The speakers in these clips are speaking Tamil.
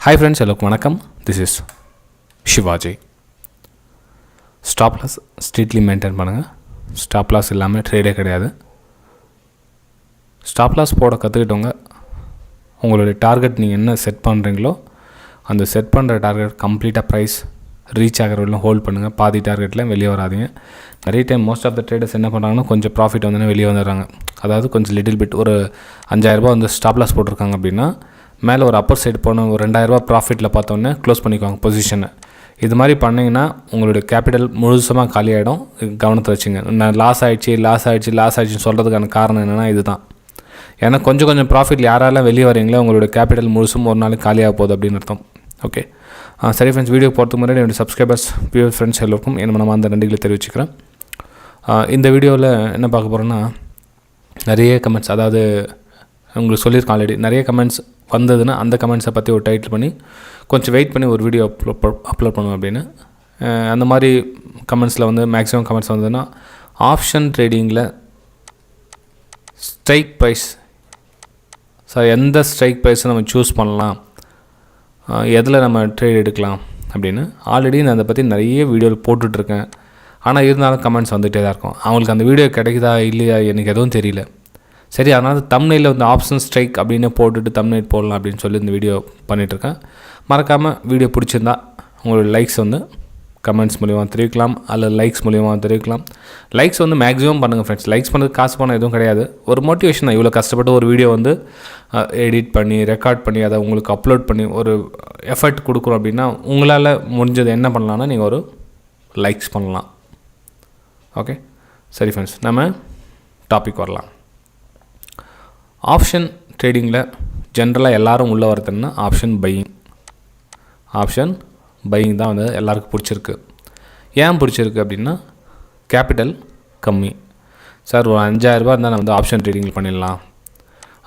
Hi friends, hello, வணக்கம். This is Shivaji. Stop loss strictly maintain பண்ணுங்கள். Stop loss இல்லாமல் ட்ரேடே கிடையாது. Stop loss போட கற்றுக்கிட்டவங்க உங்களுடைய டார்கெட் நீங்கள் என்ன செட் பண்ணுறீங்களோ அந்த செட் பண்ணுற டார்கெட் கம்ப்ளீட்டாக ப்ரைஸ் ரீச் ஆகிற வரலாம் ஹோல்ட் பண்ணுங்கள். பாதி டார்கெட்டில் வெளியே வராதிங்க. நிறைய time most of the traders என்ன பண்ணுறாங்கன்னா கொஞ்சம் ப்ராஃபிட் வந்தோன்னே வெளியே வந்துடுறாங்க. அதாவது கொஞ்சம் லிட்டில் பிட் ஒரு 5000 வந்து ஸ்டாப் லாஸ் போட்டிருக்காங்க அப்படின்னா மேலே ஒரு அப்பர் சைடு போன ஒரு 2000 ப்ராஃபிட்டில் பார்த்தோன்னே க்ளோஸ் பண்ணிக்குவாங்க பொசிஷனை. இது மாதிரி பண்ணிங்கன்னா உங்களுடைய கேபிட்டல் முழுசமாக காலியாகிடும். கவனத்தை வச்சுங்க. நான் லாஸ் ஆகிடுச்சின்னு சொல்கிறதுக்கான காரணம் என்னென்னா இது தான். ஏன்னா கொஞ்சம் ப்ராஃபிட்டில் யாரெல்லாம் வெளியே வரீங்களோ உங்களுடைய கேபிட்டல் முழுசும் ஒரு நாளைக்கு காலியாக போகுது அப்படின்னு அர்த்தம். ஓகே, சரி ஃப்ரெண்ட்ஸ், வீடியோ போகிறதுக்கு முன்னாடி என்னுடைய சப்ஸ்கிரைபர்ஸ் வியூவர் ஃப்ரெண்ட்ஸ் எல்லோருக்கும் நம்ம அந்த நன்றிகளை தெரிவிச்சுக்கிறேன். இந்த வீடியோவில் என்ன பார்க்க போகிறோன்னா நிறைய கமெண்ட்ஸ், அதாவது உங்களுக்கு சொல்லியிருக்கேன் ஆல்ரெடி, நிறைய கமெண்ட்ஸ் வந்ததுன்னா அந்த கமெண்ட்ஸை பற்றி ஒரு டைட்டில் பண்ணி கொஞ்சம் வெயிட் பண்ணி ஒரு வீடியோ அப்லோட் பண்ணுவோம் அப்படின்னு. அந்த மாதிரி கமெண்ட்ஸில் வந்து மேக்ஸிமம் கமெண்ட்ஸ் வந்ததுன்னா ஆப்ஷன் ட்ரேடிங்கில் ஸ்ட்ரைக் ப்ரைஸ் எந்த ஸ்ட்ரைக் ப்ரைஸை நம்ம சூஸ் பண்ணலாம், எதில் நம்ம ட்ரேட் எடுக்கலாம் அப்படின்னு ஆல்ரெடி நான் அதை பற்றி நிறைய வீடியோவில் போட்டுட்ருக்கேன். ஆனால் இருந்தாலும் கமெண்ட்ஸ் வந்துகிட்டே தான் இருக்கும். அவங்களுக்கு அந்த வீடியோ கிடைக்குதா இல்லையா எனக்கு எதுவும் தெரியல. சரி, அதனால் தம்ப்நெயிலில் வந்து ஆப்ஷன் ஸ்ட்ரைக் அப்படின்னு போட்டுட்டு தம்ப்நெயில் போடலாம் அப்படின்னு சொல்லி இந்த வீடியோ பண்ணிகிட்ருக்கேன். மறக்காமல் வீடியோ பிடிச்சிருந்தா உங்களோட லைக்ஸ் வந்து கமெண்ட்ஸ் மூலிமா தெரிவிக்கலாம், அல்லது லைக்ஸ் மூலிமா தெரிவிக்கலாம். லைக்ஸ் வந்து மேக்ஸிமம் பண்ணுங்கள் ஃப்ரெண்ட்ஸ். லைக்ஸ் பண்ணுறது காசு பணம் எதுவும் கிடையாது, ஒரு மோட்டிவேஷன் தான். இவ்வளோ கஷ்டப்பட்டு ஒரு வீடியோ வந்து எடிட் பண்ணி ரெக்கார்ட் பண்ணி அதை உங்களுக்கு அப்லோட் பண்ணி ஒரு எஃபர்ட் கொடுக்குறோம் அப்படின்னா உங்களால் முடிஞ்சது என்ன பண்ணலான்னா நீங்கள் ஒரு லைக்ஸ் பண்ணலாம். ஓகே, சரி ஃப்ரெண்ட்ஸ், நம்ம டாபிக் வரலாம். ஆப்ஷன் ட்ரேடிங்கில் ஜென்ரலாக எல்லோரும் உள்ளே வரதுன்னா ஆப்ஷன் பையிங் தான் வந்து எல்லாருக்கும் பிடிச்சிருக்கு. ஏன் பிடிச்சிருக்கு அப்படின்னா கேபிட்டல் கம்மி. சார் ஒரு 5000 இருந்தால் நான் வந்து ஆப்ஷன் ட்ரேடிங்கில் பண்ணிடலாம்,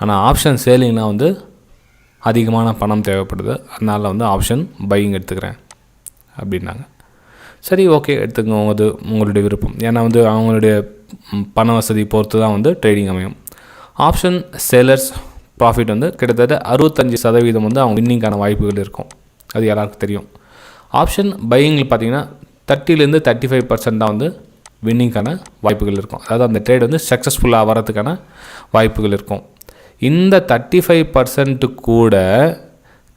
ஆனால் ஆப்ஷன் சேலிங்னால் வந்து அதிகமான பணம் தேவைப்படுது, அதனால் வந்து ஆப்ஷன் பையிங் எடுத்துக்கிறேன் அப்படின்னாங்க. சரி, ஓகே, எடுத்துக்கோங்க, அது உங்களுடைய விருப்பம். ஏன்னா வந்து அவங்களுடைய பண வசதி பொறுத்து தான் வந்து ட்ரேடிங் அமையும். ஆப்ஷன் சேலர்ஸ் ப்ராஃபிட் வந்து கிட்டத்தட்ட 65% வந்து அவங்க வின்னிங்கான வாய்ப்புகள் இருக்கும், அது எல்லாருக்கும் தெரியும். ஆப்ஷன் பையிங்கில் பார்த்தீங்கன்னா 30-35% தான் வந்து வின்னிங்கான வாய்ப்புகள் இருக்கும். அதாவது அந்த ட்ரேட் வந்து சக்ஸஸ்ஃபுல்லாக வரதுக்கான வாய்ப்புகள் இருக்கும். இந்த 35% கூட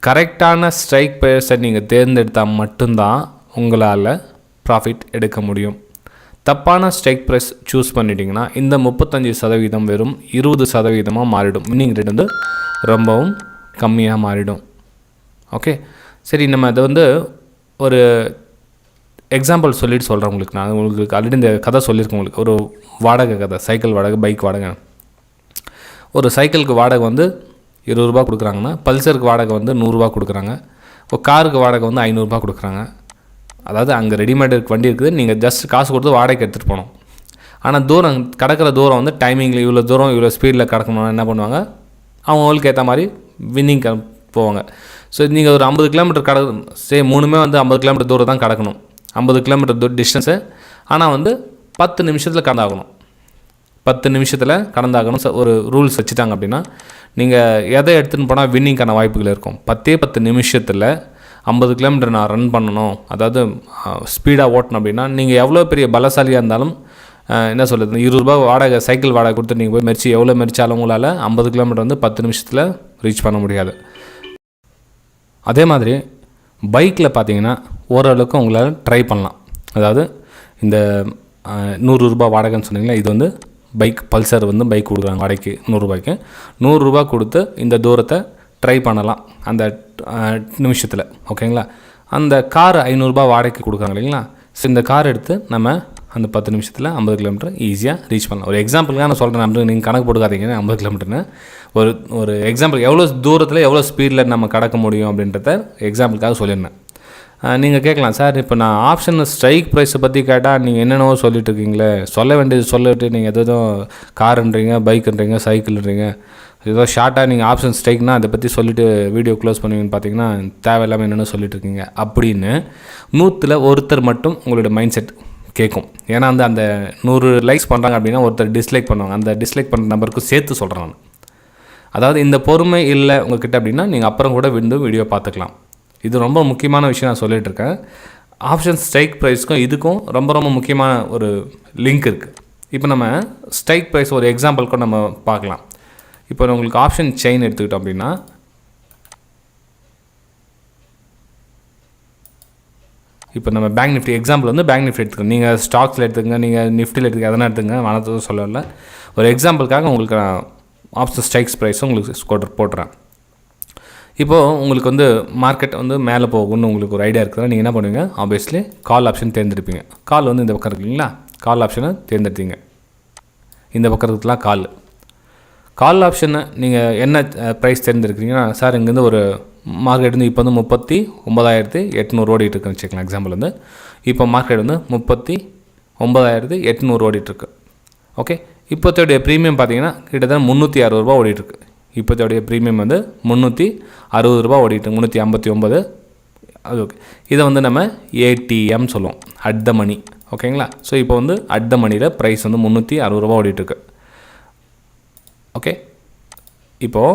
கரெக்டான ஸ்ட்ரைக் ப்ரைஸை நீங்கள் தேர்ந்தெடுத்தால் மட்டும்தான் உங்களால் ப்ராஃபிட் எடுக்க முடியும். தப்பான ஸ்ட்ரைக் ப்ரைஸ் சூஸ் பண்ணிட்டீங்கன்னா இந்த 35% வெறும் 20% மாறிடும். வின்னிங் ரேட் வந்து ரொம்பவும் கம்மியாக மாறிடும். ஓகே, சரி, நம்ம அதை வந்து ஒரு எக்ஸாம்பிள் சொல்லிட்டு சொல்கிறேன் உங்களுக்கு. நான் உங்களுக்கு ஆல்ரெடி இந்த கதை சொல்லியிருக்கேன் உங்களுக்கு. ஒரு வாடகை கதை, சைக்கிள் வாடகை, பைக் வாடகை. ஒரு சைக்கிளுக்கு வாடகை வந்து 20 ரூபா கொடுக்குறாங்கன்னா பல்சருக்கு வாடகை வந்து 100 ரூபா கொடுக்குறாங்க. ஒரு காருக்கு வாடகை வந்து 500 ரூபா கொடுக்குறாங்க. அதாவது அங்கே ரெடிமேடு வண்டி இருக்குது, நீங்கள் ஜஸ்ட் காசு கொடுத்து வாடகைக்கு எடுத்துகிட்டு போகணும். ஆனால் தூரம் கடக்கிற தூரம் வந்து டைமிங்கில் இவ்வளோ தூரம் இவ்வளோ ஸ்பீடில் கடக்கணும்னா என்ன பண்ணுவாங்க, அவங்களுக்கு ஏற்ற மாதிரி வின்னிங் போவாங்க. ஸோ நீங்கள் ஒரு 50 கிலோமீட்டர் மூணுமே வந்து 50 கிலோமீட்டர் தூரம் தான் கடக்கணும், 50 கிலோமீட்டர் டிஸ்டன்ஸு. ஆனால் வந்து 10 நிமிஷத்தில் கடந்தாகணும். 10 நிமிஷத்தில் கடந்தாகணும் ஒரு ரூல்ஸ் வச்சுட்டாங்க அப்படின்னா நீங்கள் எதை எடுத்துகிட்டு போனால் வின்னிங்கான வாய்ப்புகள் இருக்கும். 10 நிமிஷத்தில் 50 கிலோமீட்டர் நான் ரன் பண்ணணும், அதாவது ஸ்பீடாக ஓட்டணும் அப்படின்னா நீங்கள் எவ்வளோ பெரிய பலசாலியாக இருந்தாலும் என்ன சொல்கிறது, 20 ரூபா வாடகை சைக்கிள் வாடகை கொடுத்து நீங்கள் போய் எவ்வளோ மெரிச்சாலும் உங்களால் 50 கிலோமீட்டர் வந்து 10 நிமிஷத்தில் ரீச் பண்ண முடியாது. அதே மாதிரி பைக்கில் பார்த்தீங்கன்னா ஓரளவுக்கு உங்களால் ட்ரை பண்ணலாம். அதாவது இந்த 100 ரூபா வாடகைன்னு சொன்னீங்களா, இது வந்து பைக் பல்சர் வந்து பைக் கொடுக்குறாங்க வாடகைக்கு 100 ரூபாய்க்கு. 100 ரூபா கொடுத்து இந்த தூரத்தை ட்ரை பண்ணலாம் அந்த நிமிஷத்தில். ஓகேங்களா, அந்த கார் 500 ரூபா வாடகைக்கு கொடுக்குறாங்க இல்லைங்களா. ஸோ இந்த கார் எடுத்து நம்ம அந்த 10 நிமிஷத்தில் 50 கிலோமீட்டர் ஈஸியாக ரீச் பண்ணலாம். ஒரு எக்ஸாம்பிளுக்காக நான் சொல்கிறேன், நம்ம நீங்கள் கணக்கு போட்டுக்காதீங்க 50 கிலோமீட்டர்னு. ஒரு எக்ஸாம்பிள் எவ்வளோ தூரத்தில் எவ்வளோ ஸ்பீடில் நம்ம கடக்க முடியும் அப்படின்றத எக்ஸாம்பிளுக்காக சொல்லியிருந்தேன். நீங்கள் கேட்கலாம், சார் இப்போ நான் ஆப்ஷன் ஸ்ட்ரைக் ப்ரைஸை பற்றி கேட்டால் நீங்கள் என்னென்னவோ சொல்லிட்டு இருக்கீங்களே, சொல்ல வேண்டியது சொல்லிட்டு நீங்கள் எதுவும் காருன்றீங்க, பைக்குன்றீங்க, சைக்கிள்ன்றீங்க, ஏதோ ஷார்ட்டாக நீங்கள் ஆப்ஷன் ஸ்ட்ரைக்னால் அதை பற்றி சொல்லிவிட்டு வீடியோ க்ளோஸ் பண்ணுவீங்கன்னு பார்த்தீங்கன்னா தேவையில்லாமல் என்னென்ன சொல்லிட்டு இருக்கீங்க அப்படின்னு 100ல் ஒருத்தர் மட்டும் உங்களோட மைண்ட் செட் கேட்கும். ஏன்னா வந்து அந்த 100 லைக்ஸ் பண்ணுறாங்க அப்படின்னா ஒருத்தர் டிஸ்லைக் பண்ணுவாங்க. அந்த டிஸ்லைக் பண்ணுற நம்பருக்கு சேர்த்து சொல்கிறேன் நான். அதாவது இந்த பொறுமை இல்லை உங்கள்கிட்ட அப்படின்னா நீங்கள் அப்புறம் கூட வீடியோ பார்த்துக்கலாம். இது ரொம்ப முக்கியமான விஷயம் நான் சொல்லிகிட்டு இருக்கேன். ஆப்ஷன் ஸ்ட்ரைக் ப்ரைஸ்க்கும் இதுக்கும் ரொம்ப ரொம்ப முக்கியமான ஒரு லிங்க் இருக்குது. இப்போ நம்ம ஸ்ட்ரைக் ப்ரைஸ் ஒரு எக்ஸாம்பிளுக்கும் நம்ம பார்க்கலாம். இப்போ உங்களுக்கு ஆப்ஷன் செயின் எடுத்துக்கிட்டோம் அப்படின்னா, இப்போ நம்ம பேங்க் நிஃப்டி எக்ஸாம்பிள் வந்து பேங்க் நிஃப்டி எடுத்துக்கோங்க. நீங்கள் ஸ்டாக்ஸில் எடுத்துக்கங்க, நீங்கள் நிஃப்டியில் எடுத்துக்க, எதனா எடுத்துங்க, வானத்தும் சொல்லலை. ஒரு எக்ஸாம்பிளுக்காக உங்களுக்கு நான் ஆப்ஷன் ஸ்ட்ரைக்ஸ் ப்ரைஸும் உங்களுக்கு போட்டுறேன். இப்போது உங்களுக்கு வந்து மார்க்கெட் வந்து மேலே போகும்னு உங்களுக்கு ஒரு ஐடியா இருக்குதுன்னா நீங்கள் என்ன பண்ணுவீங்க, ஆப்வியஸ்லி கால் ஆப்ஷன் தேர்ந்தெடுப்பீங்க. கால் வந்து இந்த பக்கம் இருக்குங்களா, கால் ஆப்ஷனை தேர்ந்தெடுத்தீங்க. இந்த பக்கம் இருக்குலாம் கால் ஆப்ஷனை நீங்கள் என்ன ப்ரைஸ் தேர்ந்தெடுக்கிறீங்கன்னா, சார் இங்கேருந்து ஒரு மார்க்கெட் வந்து இப்போ வந்து 39,800 ஓடிட்டு இருக்குன்னு வச்சுக்கலாம். எக்ஸாம்பிள் வந்து இப்போ மார்க்கெட் வந்து 39,800 ஓடிட்டுருக்கு. ஓகே, இப்போத்தோடைய ப்ரீமியம் பார்த்தீங்கன்னா கிட்டத்தட்ட 360 ரூபா ஓடிட்டுருக்கு. இப்போத்தோடைய ப்ரீமியம் வந்து 360 ரூபா ஓடிட்டு 359. அது ஓகே. இதை வந்து நம்ம ஏடிஎம் சொல்லுவோம், அட் த மணி. ஓகேங்களா? ஸோ இப்போ வந்து அட் த மணியில் ப்ரைஸ் வந்து 360 ரூபா ஓடிட்டுருக்கு. ஓகே, இப்போது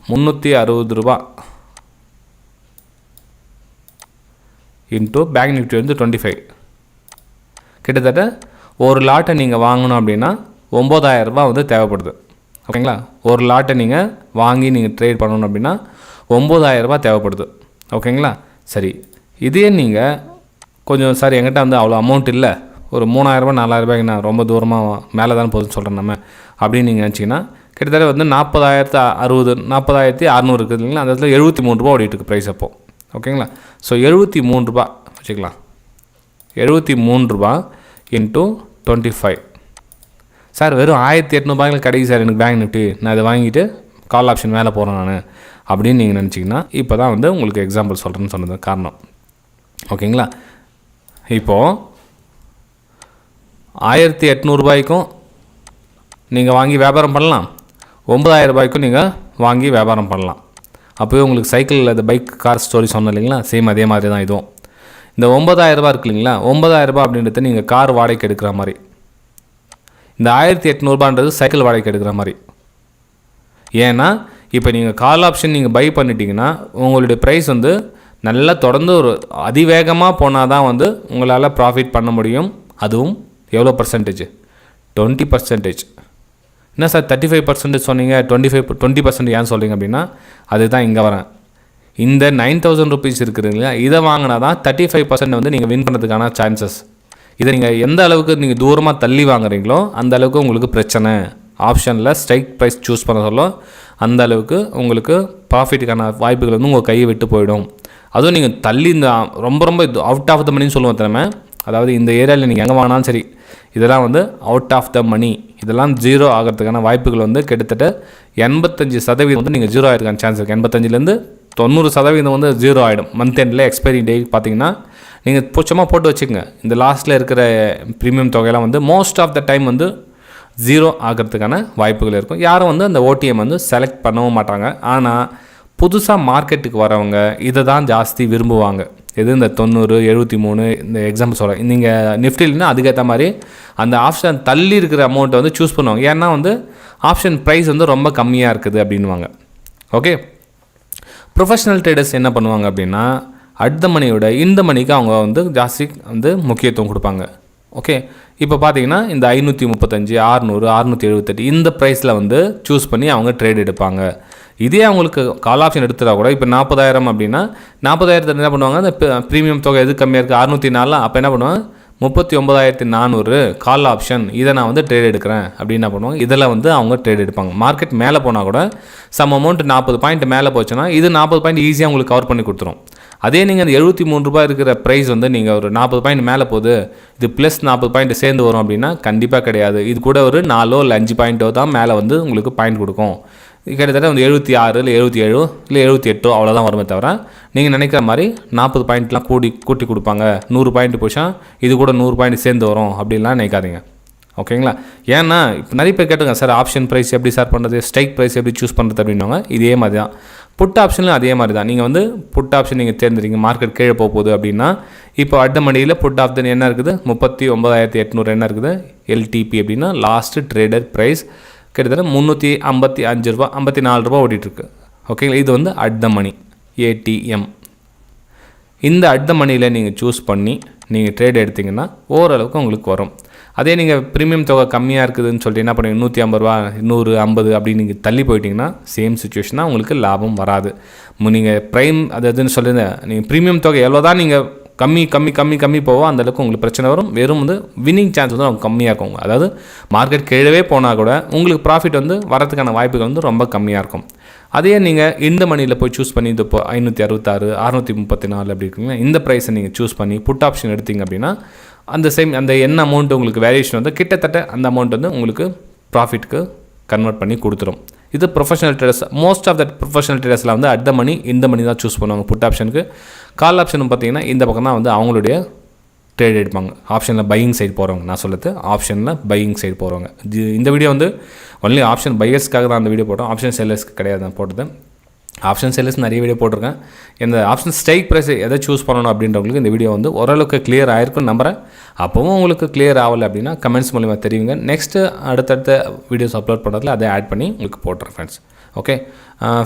360 ரூபா இன்ட்டு பேங்க் நிஃப்டி வந்து 25. கிட்டத்தட்ட ஒரு லாட்டை நீங்கள் வாங்கணும் அப்படின்னா 9,000 ரூபா வந்து தேவைப்படுது. ஓகேங்களா? ஒரு லாட்டை நீங்கள் வாங்கி நீங்கள் ட்ரேட் பண்ணணும் அப்படின்னா 9,000 ரூபா தேவைப்படுது. ஓகேங்களா? சரி, இதே நீங்கள் கொஞ்சம் சார் என்கிட்ட வந்து அவ்வளோ அமௌண்ட் இல்லை, ஒரு 3,000 ரூபா 4,000 ரூபாய்க்கு நான் ரொம்ப தூரமாக மேலே தானே போகுதுன்னு சொல்கிறேன் நம்ம அப்படின்னு நீங்கள் நினச்சிங்கன்னா, கிட்டத்தட்ட வந்து 40,600 இருக்குது இல்லைங்களா, அந்த இடத்துல 73 ரூபா ஓடிட்டுருக்கு ப்ரைஸ் அப்போது. ஓகேங்களா? ஸோ 73 ரூபா வச்சுக்கலாம். 73 ரூபா இன்ட்டு 25. சார் வெறும் 1,800 ரூபாய்க்கு கிடைக்கும் சார் எனக்கு பேங்க் நிஃப்டி, நான் இதை வாங்கிட்டு கால் ஆப்ஷன் மேலே போகிறேன் நான் அப்படின்னு நீங்கள் நினச்சிங்கன்னா, இப்போ தான் வந்து உங்களுக்கு எக்ஸாம்பிள் சொல்கிறேன்னு சொன்னது காரணம். ஓகேங்களா? இப்போது 1,800 ரூபாய்க்கும் நீங்கள் வாங்கி வியாபாரம் பண்ணலாம், 9,000 ரூபாய்க்கும் நீங்கள் வாங்கி வியாபாரம் பண்ணலாம். அப்போவே உங்களுக்கு சைக்கிளில் இந்த பைக் கார் ஸ்டோரி சொன்னோம் இல்லைங்களா, சேம் அதே மாதிரி தான் இதுவும். இந்த 9,000 ரூபா இருக்கு இல்லைங்களா, 9,000 ரூபா அப்படின்றது நீங்கள் கார் வாடகைக்கு எடுக்கிற மாதிரி, இந்த 1,800 ரூபான்றது சைக்கிள் வாடகைக்கு எடுக்கிற மாதிரி. ஏன்னா இப்போ நீங்கள் கால் ஆப்ஷன் நீங்கள் பை பண்ணிட்டீங்கன்னா உங்களுடைய ப்ரைஸ் வந்து நல்லா தொடர்ந்து ஒரு அதிவேகமாக போனால் தான் வந்து உங்களால் ப்ராஃபிட் பண்ண முடியும். அதுவும் எவ்வளோ பர்சன்டேஜ்? 20%. என்ன சார் 35% சொன்னீங்க, 20% ஏன் சொல்கிறீங்க அப்படின்னா, அதுதான் இங்கே வரேன். இந்த 9,000 ருபீஸ் இருக்குது இல்லையா, இதை வாங்கினா தான் 35% வந்து நீங்கள் வின் பண்ணுறதுக்கான சான்சஸ். இதை நீங்கள் எந்த அளவுக்கு நீங்கள் தூரமாக தள்ளி வாங்குறீங்களோ அந்த அளவுக்கு உங்களுக்கு பிரச்சனை. ஆப்ஷனில் ஸ்ட்ரைக் ப்ரைஸ் சூஸ் பண்ண சொல்ல அந்த அளவுக்கு உங்களுக்கு ப்ராஃபிட்டுக்கான வாய்ப்புகள் வந்து உங்கள் கையை விட்டு போயிடும். அதுவும் நீங்கள் தள்ளி இந்த ரொம்ப ரொம்ப அவுட் ஆஃப் த மணின்னு சொல்லுவோம் திறமை, அதாவது இந்த ஏரியாவில் நீங்கள் எங்கே வாங்கினாலும் சரி இதெல்லாம் வந்து அவுட் ஆஃப் த மணி, இதெல்லாம் ஜீரோ ஆகிறதுக்கான வாய்ப்புகள் வந்து கிட்டத்தட்ட 85% வந்து நீங்கள் ஜீரோ ஆகிருக்கான சான்ஸ் இருக்குது. 85லேருந்து 90% வந்து ஜீரோ ஆகிடும். மந்த் எண்டில் எக்ஸ்பைரி டே பார்த்தீங்கன்னா நீங்கள் சும்மா போட்டு வச்சுக்கோங்க. இந்த லாஸ்ட்டில் இருக்கிற ப்ரீமியம் தொகையெல்லாம் வந்து மோஸ்ட் ஆஃப் த டைம் வந்து ஜீரோ ஆகிறதுக்கான வாய்ப்புகள் இருக்கும். யாரும் வந்து அந்த ஓடிஎம் வந்து செலக்ட் பண்ணவும் மாட்டாங்க. ஆனால் புதுசாக மார்க்கெட்டுக்கு வரவங்க இதை தான் ஜாஸ்தி விரும்புவாங்க. எது இந்த 90, 73 இந்த எக்ஸாம்பிள் சொல்கிறேன். நீங்கள் நிஃப்டில்னா அதுக்கேற்ற மாதிரி அந்த ஆப்ஷன் தள்ளி இருக்கிற அமௌண்ட்டை வந்து சூஸ் பண்ணுவாங்க. ஏன்னா வந்து ஆப்ஷன் ப்ரைஸ் வந்து ரொம்ப கம்மியாக இருக்குது அப்படின்வாங்க. ஓகே, ப்ரொஃபஷனல் ட்ரேடர்ஸ் என்ன பண்ணுவாங்க அப்படின்னா, அட் த மணியோட இந்த மணிக்கு அவங்க வந்து ஜாஸ்தி வந்து முக்கியத்துவம் கொடுப்பாங்க. ஓகே, இப்போ பார்த்தீங்கன்னா இந்த 535, 600, 678 இந்த ப்ரைஸில் வந்து சூஸ் பண்ணி அவங்க ட்ரேட் எடுப்பாங்க. இதே அவங்களுக்கு கால் ஆப்ஷன் எடுத்துட்டா கூட இப்போ 40,000 அப்படின்னா 40,000 என்ன பண்ணுவாங்க, அந்த ப்ரீமியம் தொகை எது கம்மியாக இருக்குது 604, அப்போ என்ன பண்ணுவாங்க 39,400 கால் ஆப்ஷன், இதை நான் வந்து ட்ரேட் எடுக்கிறேன் அப்படின்னு என்ன பண்ணுவாங்க, இதில் வந்து அவங்க ட்ரேட் எடுப்பாங்க. மார்க்கெட் மேலே போனால் கூட சம் அமௌண்ட் 40 பாயிண்ட் மேலே போச்சுன்னா இது 40 பாயிண்ட் ஈஸியாக உங்களுக்கு கவர் பண்ணி கொடுத்துரும். அதே நீங்கள் அந்த 73 ரூபாய் இருக்கிற ப்ரைஸ் வந்து நீங்கள் ஒரு 40 பாயிண்ட் மேலே போகுது, இது ப்ளஸ் 40 பாயிண்ட் சேர்ந்து வரும் அப்படின்னா கண்டிப்பாக கிடையாது. இது கூட ஒரு 4 இல்லை 5 பாயிண்ட்டோ தான் மேலே வந்து உங்களுக்கு பாயிண்ட் கொடுக்கும். கிட்டத்தட்ட வந்து 76 இல்லை 77 இல்லை 78 அவ்வளோதான் வருமே தவிர நீங்கள் நினைக்கிற மாதிரி 40 பாயிண்ட்லாம் கூட்டி கொடுப்பாங்க, 100 பாயிண்ட் போச்சா இது கூட 100 பாயிண்ட் சேர்ந்து வரும் அப்படின்லாம் நினைக்காதீங்க. ஓகேங்களா? ஏன்னா இப்போ நிறைய பேர் கேட்டுங்க, சார் ஆப்ஷன் ப்ரைஸ் எப்படி சார் பண்ணுறது, ஸ்ட்ரைக் ப்ரைஸ் எப்படி சூஸ் பண்ணுறது அப்படின்வாங்க. இதே மாதிரி தான் புட் ஆப்ஷன்லையும் அதே மாதிரி தான். நீங்கள் வந்து புட் ஆப்ஷன் நீங்கள் தேர்ந்தெடுங்க, மார்க்கெட் கீழே போகுது அப்படின்னா இப்போ அட் த மணியில் புட் ஆப்ஷன் என்ன இருக்குது, 39,800 என்ன இருக்குது எல்டிபி அப்படின்னா லாஸ்ட்டு ட்ரேடர் ப்ரைஸ் கிட்டத்தட்ட 355 ரூபா 54 ரூபா ஓடிட்டுருக்கு. ஓகேங்களா? இது வந்து அட் த மணி ஏடிஎம். இந்த அட் த மணியில் நீங்கள் சூஸ் பண்ணி நீங்கள் ட்ரேட் எடுத்திங்கன்னா ஓரளவுக்கு உங்களுக்கு வரும். அதே நீங்கள் ப்ரீமியம் தொகை கம்மியாக இருக்குதுன்னு சொல்லிட்டு என்ன பண்ணுவீங்க, 150 ரூபா 100 50 அப்படி நீங்கள் தள்ளி போயிட்டிங்கன்னா சேம் சுச்சுவேஷனாக உங்களுக்கு லாபம் வராது. நீங்கள் ப்ரைம் அதுன்னு சொல்லியிருந்தேன், நீங்கள் ப்ரீமியம் தொகை எவ்வளோ தான் நீங்கள் கம்மி போவோம் அந்தளவுக்கு உங்களுக்கு பிரச்சனை வரும். வெறும் வந்து வின்னிங் சான்ஸ் வந்து அவங்க கம்மியாக இருக்கும். அதாவது மார்க்கெட் கீழவே போனால் கூட உங்களுக்கு ப்ராஃபிட் வந்து வரதுக்கான வாய்ப்புகள் வந்து ரொம்ப கம்மியாக இருக்கும். அதே நீங்கள் இந்த மணியில் போய் சூஸ் பண்ணி இது இப்போ 566 634 அப்படி இருக்குங்க, இந்த ப்ரைஸை நீங்கள் சூஸ் பண்ணி புட் ஆப்ஷன் எடுத்திங்க அப்படின்னா அந்த என்ன அமௌண்ட் உங்களுக்கு வேரியேஷன் வந்து கிட்டத்தட்ட அந்த அமௌண்ட் வந்து உங்களுக்கு ப்ராஃபிட்க்கு கன்வெர்ட் பண்ணி கொடுத்துரும். இது professional traders, most of that professional ட்ரேடர்ஸில் வந்து அட் த மணி இந்த மணி தான் சூஸ் பண்ணுவாங்க புட் ஆப்ஷனுக்கு. கால் ஆப்ஷன் பார்த்தீங்கன்னா இந்த பக்கம் தான் வந்து அவங்களுடைய ட்ரேட் எடுப்பாங்க. ஆப்ஷனில் பையிங் சைடு போகிறவங்க, நான் சொல்லுறது ஆப்ஷனில் பையிங் சைடு போகிறவங்க. இந்த வீடியோ வந்து ஒன்லி ஆப்ஷன் பையர்ஸ்க்காக தான் அந்த வீடியோ போட்டோம், ஆப்ஷன் செல்லர்ஸ்க்கு கிடையாது நான் போட்டது. ஆப்ஷன் செல்லர்ஸ் நிறைய வீடியோ போட்டிருக்கேன். இந்த ஆப்ஷன் ஸ்ட்ரைக் ப்ரைஸ் எதை சூஸ் பண்ணணும் அப்படின்றவங்களுக்கு இந்த வீடியோ வந்து ஓரளவுக்கு கிளியர் ஆகிருக்குன்னு நம்புகிறேன். அப்போவும் உங்களுக்கு கிளியர் ஆகலை அப்படின்னா கமெண்ட்ஸ் மூலிமா தெரியுங்க. நெக்ஸ்ட்டு அடுத்தடுத்த வீடியோஸ் அப்லோட் பண்ணுறதுல அதை ஆட் பண்ணி உங்களுக்கு போட்டுறேன் ஃப்ரெண்ட்ஸ். ஓகே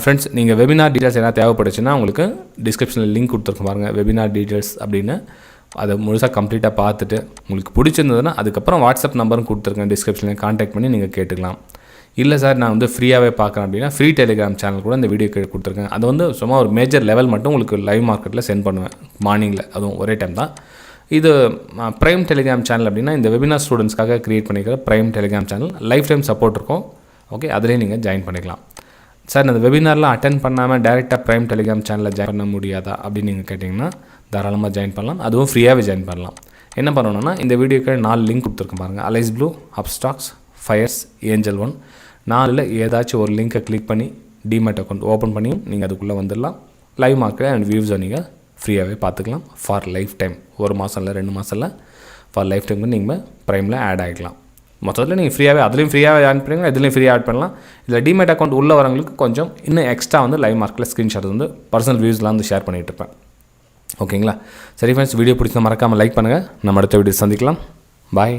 ஃப்ரெண்ட்ஸ், நீங்கள் வெபினார் டீட்டெயில்ஸ் எதாவது தேவைப்படுச்சுன்னா உங்களுக்கு டிஸ்கிரிப்ஷனில் லிங்க் கொடுத்துருக்கோம் பாருங்கள், வெபினார் டீட்டெயில்ஸ் அப்படின்னு. அதை முழுசாக கம்ப்ளீட்டாக பார்த்துட்டு உங்களுக்கு பிடிச்சிருந்ததுன்னா அதுக்கப்புறம் வாட்ஸ்அப் நம்பரும் கொடுத்துருக்கேன், டிஸ்கிரிப்ஷனில் கான்டாக்ட் பண்ணி நீங்கள் கேட்டுக்கலாம். இல்லை சார் நான் வந்து ஃப்ரீயாகவே பார்க்குறேன் அப்படின்னா ஃப்ரீ டெலிகிராம் சேனல் கூட இந்த வீடியோ கொடுத்துருக்கேன். அது வந்து சும்மா ஒரு மேஜர் லெவல் மட்டும் உங்களுக்கு லைவ் மார்க்கெட்டில் சென்ட் பண்ணுவேன் மார்னிங்கில், அதுவும் ஒரே டைம் தான். இது ப்ரைம் டெலிகிராம் சேனல் அப்படின்னா இந்த வெபினார் ஸ்டூடெண்ட்ஸ்க்காக க்ரியேட் பண்ணிக்கிற prime Telegram channel, life time support இருக்கும். ஓகே, அதிலே நீங்கள் ஜாயின் பண்ணிக்கலாம். சார் இந்த வெபினார்லாம் அட்டென்ட் பண்ணாமல் டேரெக்டாக ப்ரைம் டெலிகிராம் சேனலில் ஜாயின் பண்ண முடியாதா அப்படின்னு நீங்கள் கேட்டிங்கன்னா தாராளமாக ஜாயின் பண்ணலாம், அதுவும் ஃப்ரீயாகவே ஜாயின் பண்ணலாம். என்ன பண்ணணும்னா இந்த வீடியோக்கு 4 லிங்க் கொடுத்துருக்கேன் பாருங்கள், Alice Blue, Upstox, Fyers, Angel One. 4ல் ஏதாச்சும் ஒரு லிங்க்கை கிளிக் பண்ணி டிமேட் அக்கௌண்ட் ஓப்பன் பண்ணி நீங்கள் அதுக்குள்ளே வந்துடலாம். லைவ் மார்க்கெட் அண்ட் வியூஸை நீங்கள் ஃப்ரீயாகவே பார்த்துக்கலாம் ஃபார் லைஃப் டைம். 1 மாதம் இல்லை 2 மாதம் இல்லை, ஃபார் லைஃப் டைம் நீங்கள் ப்ரைமில் ஆட் ஆகிக்கலாம். மொத்தத்தில் நீங்கள் ஃப்ரீயாகவே அதுலேயும் ஃப்ரீயாகவே ஆட் பண்ணுங்கள், இதுலேயும் ஃப்ரீயாக ஆட் பண்ணலாம். இதில் டிமேட் அக்கௌண்ட் உள்ள வரவங்களுக்கு கொஞ்சம் இன்னும் எக்ஸ்ட்ரா வந்து லைவ் மார்க்கெட்டில் ஸ்க்ரீன்ஷாட் வந்து பர்சனல் வியூஸ்லாம் வந்து ஷேர் பண்ணிகிட்டு இருப்பேன். ஓகேங்களா? சரி ஃப்ரெண்ட்ஸ், வீடியோ பிடிச்சா மறக்காமல் லைக் பண்ணுங்கள். நம்ம அடுத்த வீடியோ சந்திக்கலாம். பாய்.